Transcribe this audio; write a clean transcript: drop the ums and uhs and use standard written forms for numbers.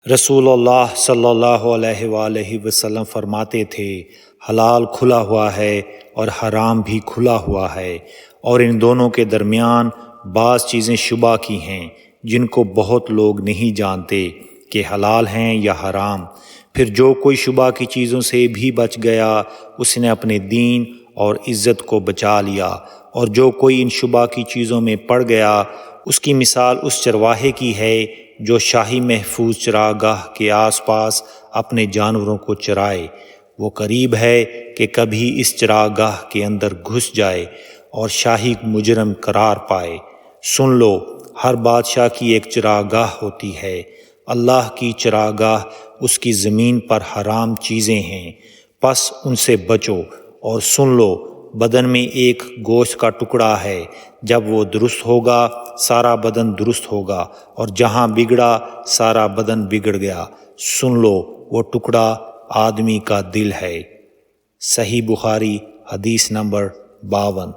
رسول اللہ صلی اللہ علیہ وآلہ وسلم فرماتے تھے، حلال کھلا ہوا ہے اور حرام بھی کھلا ہوا ہے، اور ان دونوں کے درمیان بعض چیزیں شبہ کی ہیں جن کو بہت لوگ نہیں جانتے کہ حلال ہیں یا حرام۔ پھر جو کوئی شبہ کی چیزوں سے بھی بچ گیا اس نے اپنے دین اور عزت کو بچا لیا، اور جو کوئی ان شبہ کی چیزوں میں پڑ گیا اس کی مثال اس چرواہے کی ہے جو شاہی محفوظ چراگاہ کے آس پاس اپنے جانوروں کو چرائے۔ وہ قریب ہے کہ کبھی اس چراگاہ کے اندر گھس جائے اور شاہی مجرم قرار پائے۔ سن لو، ہر بادشاہ کی ایک چراگاہ ہوتی ہے۔ اللہ کی چراگاہ اس کی زمین پر حرام چیزیں ہیں، پس ان سے بچو۔ اور سن لو، بدن میں ایک گوشت کا ٹکڑا ہے، جب وہ درست ہوگا سارا بدن درست ہوگا، اور جہاں بگڑا سارا بدن بگڑ گیا۔ سن لو، وہ ٹکڑا آدمی کا دل ہے۔ صحیح بخاری حدیث نمبر 52۔